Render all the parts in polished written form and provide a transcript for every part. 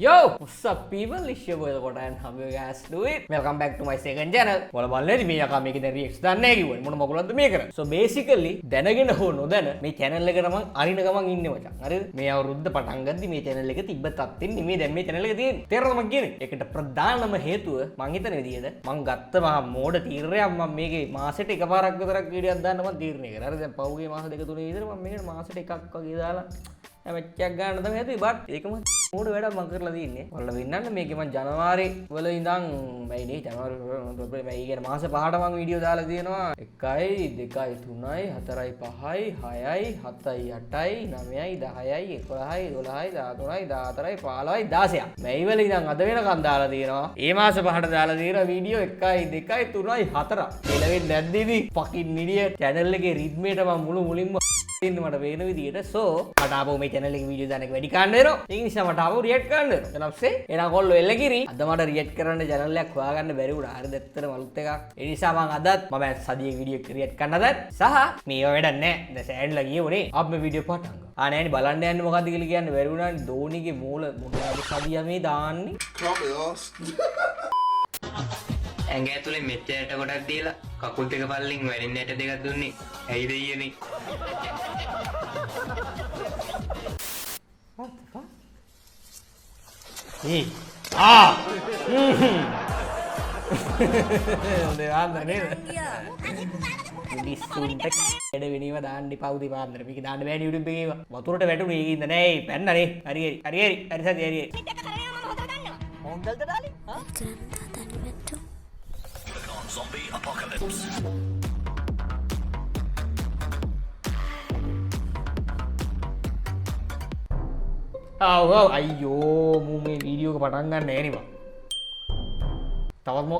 Yo, what's up people? It's your boy Lakota and how you guys doing? Welcome back to my second channel. ඔයාලා බලන්නේ මේ යකා මේකේ දැන් reacts දාන්නේ නැහැ කිව්වනේ. මොන මගුලක්ද මේ කරන්නේ? So basically දැනගෙන හෝ නොදැන මේ channel එකට මං අරින ගමන් ඉන්නේ මචං. හරිද? මේ අවුරුද්ද පටන් ගද්දි මේ channel එක තිබ්බ තත්ත්වෙන් නෙමෙයි දැන් මේ channel එක තියෙන්නේ. තේරෙනවද මං කියන්නේ? ඒකට ප්‍රධානම හේතුව මං හිතන විදිහට මං ගත්ත මහා මෝඩ තීරණයක් මම මේකේ මාසෙට එකපාරක් විතරක් වීඩියෝක් දාන්න මං තීරණය කරා. හරි දැන් පහුගිය මාස දෙක තුනේ විතර මම මේකට මාසෙට එකක් වගේ දාලා මැච්චක් ගන්න තමයි හිතුවේ. බට් ඒකම මෝඩ වැඩක් මං කරලා තින්නේ. ඔයාලා වෙන්නන්න මේකේ මං ජනවාරි වල ඉඳන් මයිනේ ජනවාරි ෆෙබ්‍රුවාරි මයි කියන මාස පහට මං වීඩියෝ දාලා තියෙනවා. 1යි 2යි 3යි 4යි 5යි 6යි 7යි 8යි 9යි 10යි 11යි 12යි 13යි 14යි 15යි 16යි. මයි වල ඉඳන් අද වෙනකන් දාලා තියෙනවා. ඒ මාස පහට දාලා තියෙනවා වීඩියෝ 1යි 2යි 3යි 4යි. එළවෙන්නේ නැද්ද ඉතින්? Fucking idiot. channel එකේ රිද්මේට මම මුලින්ම ඉන්න මට වෙන විදියට සෝ මට ආපහු මේ channel එකේ වීඩියෝ දාන්න එක වැඩි ගන්න වෙනවා. ඒ නිසා මට ආපහු රියැක්ට් කරන්න වෙනවා. එනම්සේ එනා කොල්ලෝ එල්ලගිරි අද මට රියැක්ට් කරන්න channel එකක් හොයාගන්න බැරි වුණා. හරිද? ඇත්තට මලුත් එකක්. ඒ නිසා මම අදත් මම සදියේ වීඩියෝ එක රියැක්ට් කරන්න හදන්නේ. සහ මේව වැඩක් නැහැ. දැන් සෑන්ඩ්ලා ගියෝනේ. අපි මේ වීඩියෝ පටන් ගමු. නෑනේ බලන්න යන්නේ මොකද්ද කියලා කියන්න බැරි වුණානේ. ධෝනිගේ මූල මොනවාද සදියා මේ දාන්නේ? ඇඟ ඇතුලේ මෙච්චරට ගොඩක් දීලා කකුල් දෙක පල්ලෙන් වැරෙන්නට දෙකක් දුන්නේ. ඇයිද ඊයනේ? ඒ දෙවන්න නේද? මිනිස්සුන්ට වැඩ වෙනීම දාන්න එපා උදේ පාන්දර. මේක දාන්න බෑනේ YouTube එකේ ඒවා. වතුරට වැටුනේ ඒකින්ද නෑ. ඒ පැන්නනේ. හරි හරි හරි හරි සතිය හරි. මොන්ගල්ද ඩාලි? හා? Zombie apocalypse. අයියෝ මූ මේ වීඩියෝ එක පටන් ගන්න නෑ නේ බං. තවත් මො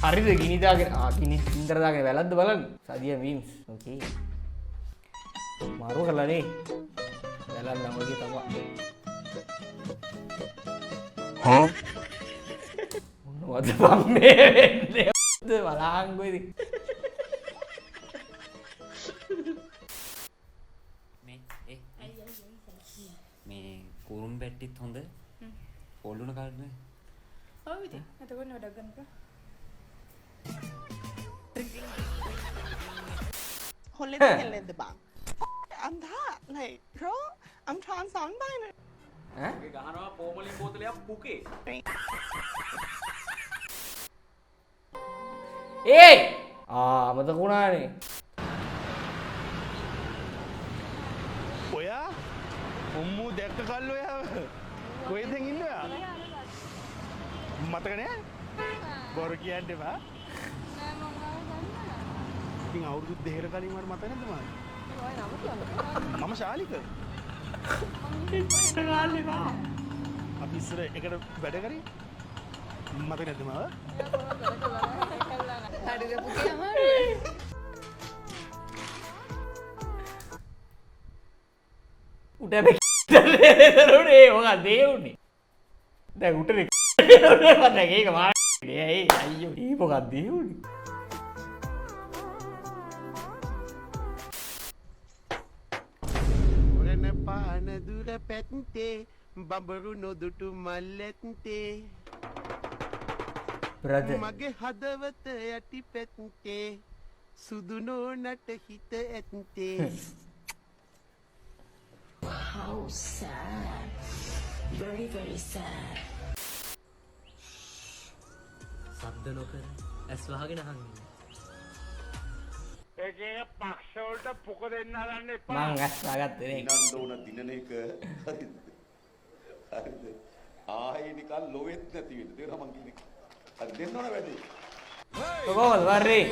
හරිද ගිනි දාගෙන ගිනි ඉන්දර දාගෙන වැලද්ද බලන්න. සදියා මීම්ස්. ඕකේ. මාරු කරලා නේ. වැලන්න වගේ තමයි. හා මොනවද බං මේ වෙන්නේ? බලහන්කෝ ඉතින්. මේ කුරුම් බැට්ටිත් හොඳ පොල්ලුන කාරණේ. ඔව් ඉතින් එතකොට වැඩක් ගන්නකෝ. Hold it the bank. I'm that like bro, I'm trans non-binary. ඈ ගහනවා පොමලින් බෝතලයක් පුකේ. ඒ මතක වුණානේ. ඔයා උම්මු දැක්ක කල්ල ඔයා කොහෙද ඉන්නේ ඔයා? මතක නෑ? බොරු කියන්න එපා. නෑ මම දන්නා. ඉතින් අවුරුදු දෙකකට කලින් මට මතක නැද්ද මම? ඔය නම කියන්න. මම ශාලික. අපි ඉස්සර එකට වැඩ කරේ මතක නැද්ද මම? හරිද පුතේ අමාරුයි. උට බෙක්ටරේ මොකක්ද ඒ උනේ? දැන් උටනේ මට ඒක මාරේ අයියෝ ඒ මොකක්ද ඒ උනේ? ඔරන පාන දුර පැත්තේ බඹරු නොදුටු මල්ලැත්තේ බ්‍රදර් මගේ හදවත යටි පැත්තේ සුදු නෝනට හිත ඇත්තේ How sad. Very, very sad. සද්ද නොකර ඇස් වහගෙන අහන්නේ. ඒකේ පක්ෂ වලට පොක දෙන්න හදන්න එපා. මං ඇස් වහගත්තේ නේ. නන්ද උන දිනන එක හරිද? හරිද? ආයේ නිකන් ලොවෙත් නැති වෙන්න. තේරෙනවද මං කියන්නේ? හරි දෙන්න ඕන වැඩි. කොහොමද වරේ?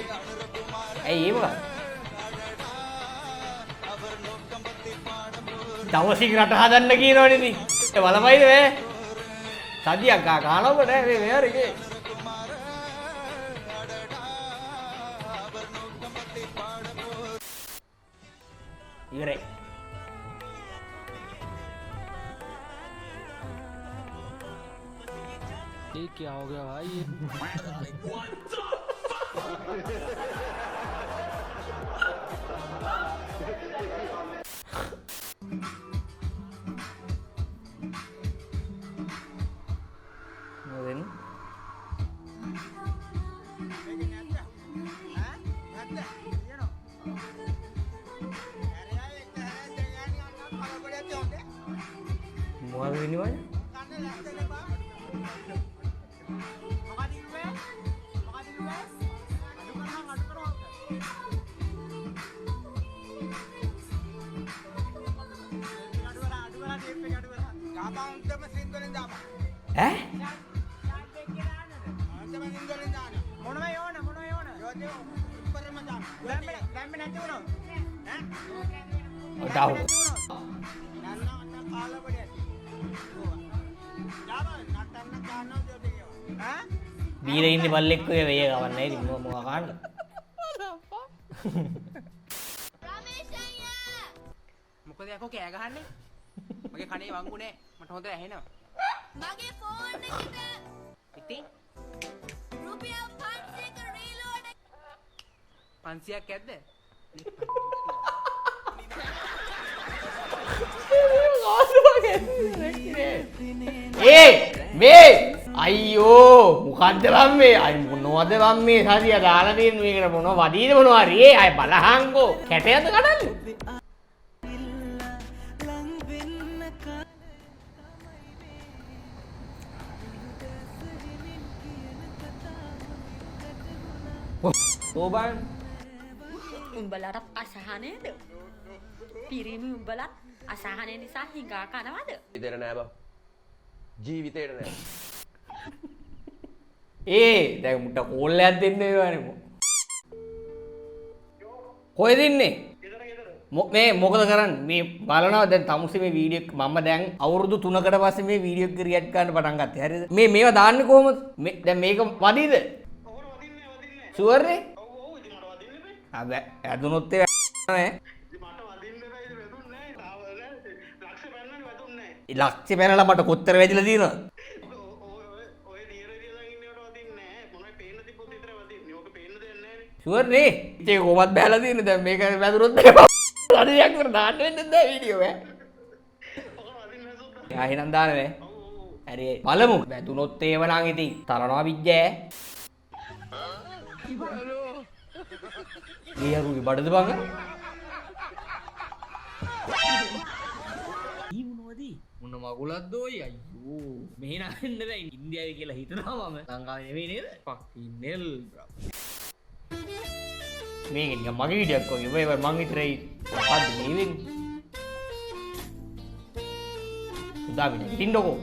ඇයි ඒ මොකක්ද? දවසින් රට හදන්න කියනවනේ ඉතින්. ඒ බලපයිද මේ? සදියක් ගානවට මේ මෙයාර එකේ. ඉවරයි. ये क्या हो गया भाई? මොකද වෙන්නේ වань? ඈ? tahu. Bira ini balik ko ya kawan kawan ini mau makan. මොකද යකෝ කෑ ගහන්නේ? මගේ කනේ වංගුනේ මට හොඳට ඇහෙනවා. මගේ ෆෝන් එකට ඉතින් රුපියල් 500ක රීලෝඩ් 500ක් ඇද්ද? මේ අයියෝ මොකද්ද බම් මේ අය මොනවද බම් මේ සතිය දාලා තියෙන මේකට මොනව වදීද මොනවා හරි ඒ අය බලහන්කෝ කැටයක්ද කඩන්නේ ඕබන් උඹලට අසහනයද පිරිමි උඹලත් අසහනය නිසා හිඟා කනවද විතර නෑ බං ජීවිතේට නෑ ඒ දැන් මුට කෝල්ලයක් දෙන්න ඒවනේ කොහෙද ඉන්නේ මේ මොකද කරන්නේ මේ බලනවා දැන් තමුසේ මේ වීඩියෝ මම දැන් අවුරුදු 3කට පස්සේ මේ වීඩියෝ එක රියැක්ට් කරන්න පටන් ගත්තා හරිද මේ මේවා දාන්නේ කොහොමද දැන් මේක වදීද ෂුවර් නේ ඔව් ඉතින් මට වදින්න බෑ අද ඇදුනොත් ඒ නෑ ලක්ෂ පැනලා මට කොච්චර වැදිලා තියෙනවද? ඔය දියර දියලා ඉන්නවට වදින්නේ නැහැ. මොනවයි පේන්න තිබ්බොත් විතර වදින්නේ. ඕක පේන්න දෙයක් නැහැ නේ. ෂුවර් නේ. ඒක කොහොමද බහලා තියෙන්නේ? දැන් මේක වැදුනොත් හරියක් කර දාන්න වෙන්නේ නැහැ වීඩියෝ එක. ඔක වදින්න නැසොත්. යා එහෙනම් දාන්නේ. හරි. බලමු. වැදුනොත් ඒව නම් ඉතින් තරනවා විජ්ජෑ. ඊයරුගේ බඩද බංග? මොන මගුලක්ද ඔය අයියෝ මෙහෙ නන්න බෑ ඉන්දියාවේ කියලා හිතනවා මම ලංකාවේ නෙවෙයි නේද ෆකින් හෙල් බ්‍රෝ මේක නිකන් මගේ වීඩියෝක් වගේ ඔය මං විතරයි මොකද්ද මේ වෙන්නේ උදා විදිහට හිටින්නකෝ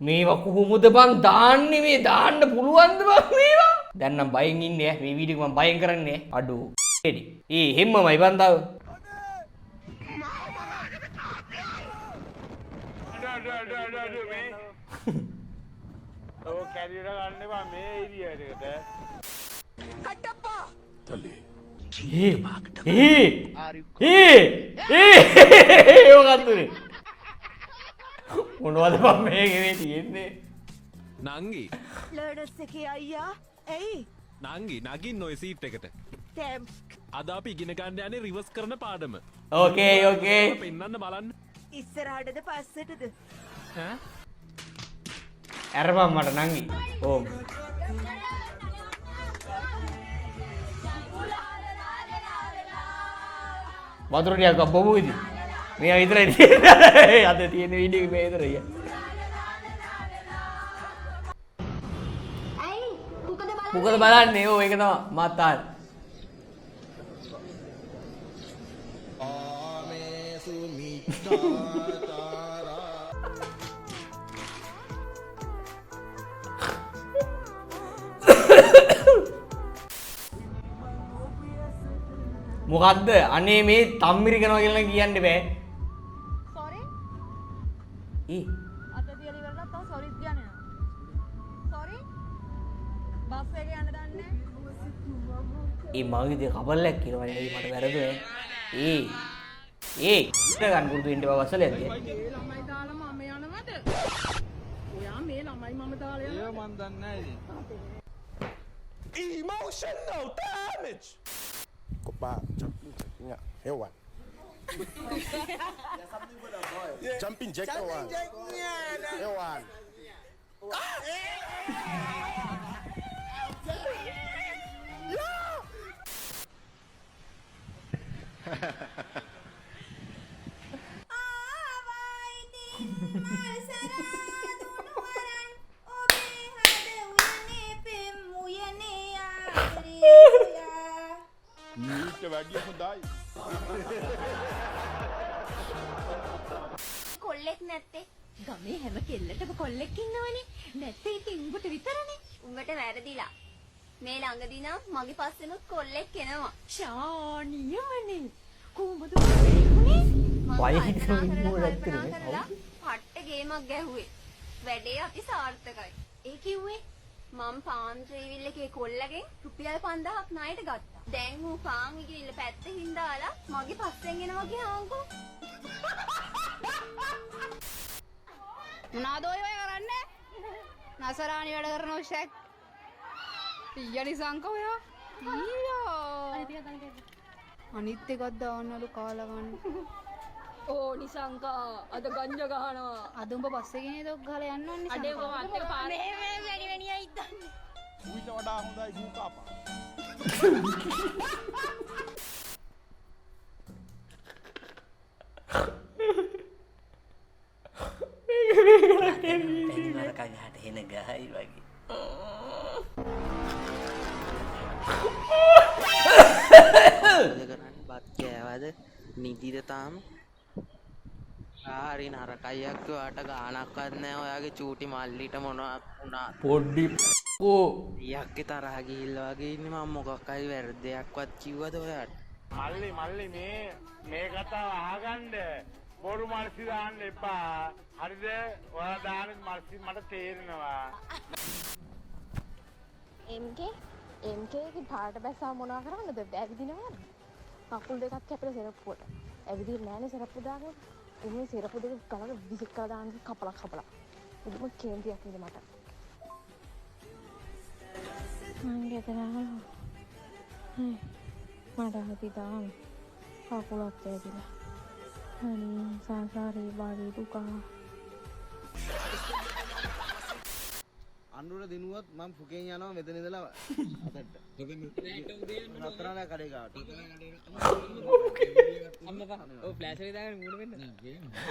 මේවා කොහොමද බං දාන්නේ මේ දාන්න පුළුවන්ද බං මේවා දැන් නම් බයෙන් ඉන්නේ මේ වීඩියෝ මම බයෙන් කරන්නේ අඩෝ එඩි ඒ හැමමයි බං දාව මේ ඔව් කැරියර ගන්න එපා මේ ඒරියා එකට කට්ටප්පා තලේ යෝගත්තුනේ මොනවද බං මේකේ තියෙන්නේ නංගි ලර්නර්ස් එකේ අයියා එයි නංගි නගින්න ඔය සීට් එකට තෑම් අද අපි ඉගෙන ගන්න යන්නේ රිවර්ස් කරන පාඩම ඕකේ පෙන්නන්න බලන්න ඉස්සරහටද පස්සටද ඈ අරපම් මට නංගි ඕම් වතුර ටිකක් බොමු ඉතින් මේ විතරයි තියෙන්නේ අද තියෙන වීඩියෝ එක මේ විතරයි ඇයි මොකද බලන්නේ ඕ ඒක තමයි මාතාල් ආමේසු මිත්තාතාරා මොකද්ද අනේ මේ තම්මිරි කරනවා කියලා කියන්න බෑ සෝරි ඊ අත තියලා ඉවරලා තව සෝරිත් කියන්නේ සෝරි බස් එකේ යන්න දන්නේ ඒ මගේ කබල්ලක් කියලා වනේ මට වැරදුනේ ඒ ඉත ගන්න පුරුදු වෙන්න බවසලෙන්ද ළමයි දාලා මම යනවද ඔයා මේ ළමයි මම දාලා යනවා. මන් දන්නේ Emotional damage. Copa, jumping jack. Yeah, here one. Jumping jack, here one. Here one. මීට වැඩිය හොඳයි. කොල්ලෙක් නැත්තේ ගමේ හැම කෙල්ලටම කොල්ලෙක් ඉන්නවනේ. නැත්තේ ඉතින් උඹට විතරනේ. උඹට වැරදිලා. මේ ළඟදී නම් මගේ පස්සෙනුත් කොල්ලෙක් එනවා. ශානියමනේ. කොහොමද උනේ? පට්ට ගේමක් ගැහුවේ. වැඩේ අපි සාර්ථකයි. ඒ කිව්වේ මම පාන් ත්‍රිවිල් එකේ කොල්ලගෙන් රුපියල් 5000ක් ණයට ගත්තා. දැන් ඌ පාන් ඉගිල්ල පැත්තකින් දාලා මගේ පස්සෙන් එනවා ගියාන්කෝ. මොනවද ඔය කරන්නේ? නසරාණි වැඩ කරන උෂක්. ඊයනි සංක ඔයා. අනිත් එකක් දාන්නලු කාලා ගන්න. ඕ නිසංකා අද ගංජ ගහනවා. අද උඹ පස්සේ ගෙනේ දොක් ගහලා යන්න ඕනේ. අඩේ උඹ මත් එක පාර මේ වැඩි වෙනියයි ඉදන්නේ. ඌට වඩා හොඳයි ගූ කාපා. නරකගහට හෙන ගහයි වගේ. කරන්න බත් කෑවද නිදිද තාම? හරි නරකයියක් වාට ගානක්වත් නෑ ඔයාගේ චූටි මල්ලිට මොනවක් වුණා. පොඩ්ඩි ඕ ඊයක්ගේ තරහ ගිහිල්ලා වගේ ඉන්නේ මම මොකක් හරි වැරද්දයක්වත් කිව්වද ඔයාට? මල්ලි මේ කතාව අහගන්න බොරු මල්සි දාන්න එපා. හරිද? ඔයාලා දාන මල්සි මට තේරෙනවා. එම්කේ පාට බැස්සා මොනවා කරන්නද? ඇවිදිනවා. කකුල් දෙකක් කැපිලා සෙරප්පුවට. ඇවිදින්නේ නැහැනේ සෙරප්පු දාගෙන. එන්නේ සෙරප්පු දෙක ගලක විසික් කරලා දාන්න කපලා. මුදුම කේන්තියක් නේද මට. මං ගෙදරම මට හිතාම කකුලක් ඇදිලා. අනේ සංසාරේ බාගේ දුක. අඳුර දිනුවත් මම පුකෙන් යනවා මෙතන ඉඳලා අතට. නතරන කඩේ ගාවට. අම්මපා ඔය ෆ්ලෑෂ් එක දාගෙන මූණ වෙන්න.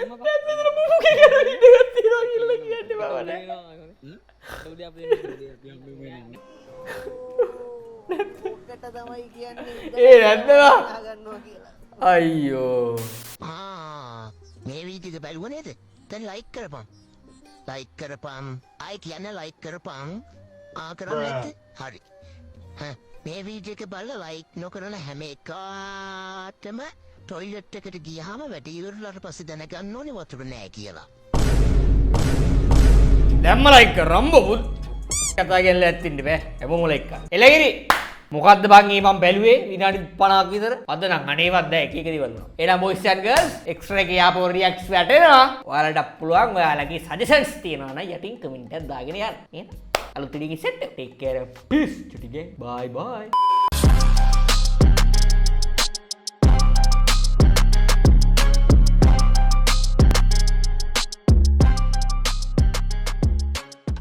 අම්මපා පුකෙන් ඉඳලා තියනවා කියලා කියන්නේ බවනේ. උදේ අපි දෙන්න. ඔකට තමයි කියන්නේ. ඒ නැද්දවා ගන්නවා කියලා. අයියෝ මේ වීඩියෝ එක බලුව නේද? දැන් ලයික් කරපන්. ලයික් කරපන්. ආයි කියන්න ලයික් කරපන්. කරන්නේ නැද්ද? හරි. මේ වීඩියෝ එක බලලා ලයික් නොකරන හැම එකාටම ටොයිලට් එකට ගියාම වැඩ ඉවරලාට පස්සේ දැනගන්න ඕනේ වතුර නෑ කියලා. දැම්ම ලයික් කරම්බෝ කතා කරලා ඇත්තින්න බෑ. හැමෝම ලයික් කරා. එළගිරි මොකද්ද බං මේ මම බැලුවේ විනාඩි 50ක් විතර. අද නම් අනේවත් දැන් එක එක දේවල් වුණා. එහෙනම් boys and girls එක්ස්ට්‍රා එකේ ආපහු රියැක්ට්ස් වැටෙනවා. ඔයාලට පුළුවන් ඔයාලගේ සජෙෂන්ස් තියෙනවා නම් යටින් කමෙන්ට් එකක් දාගෙන යන්න. එහෙනම් අලුත් වීඩියෝ එකකින් සෙට්. Take care. Peace. චුටි ගේ. Bye bye.